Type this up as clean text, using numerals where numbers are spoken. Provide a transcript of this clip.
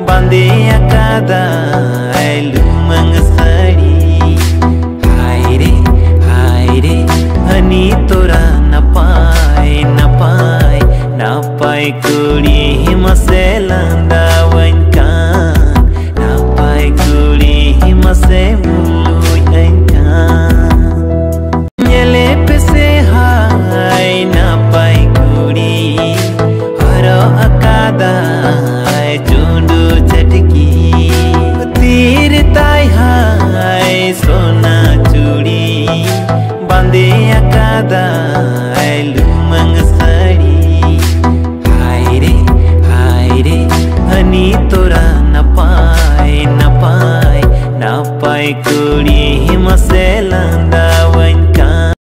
बांधे अकादा लुमंग साड़ी। हाय रे हनी तोरा न पाए कुड़ी हिमसे लंदा वनका न पाए कुड़ी हिमसे मुलुई अंका nyele pese hai na pai kuri haro akada jundu chatki tir tai hai sona churi bande akada lumang sari। हाय रे हनी तोरा न पाए कुड़ी हिमस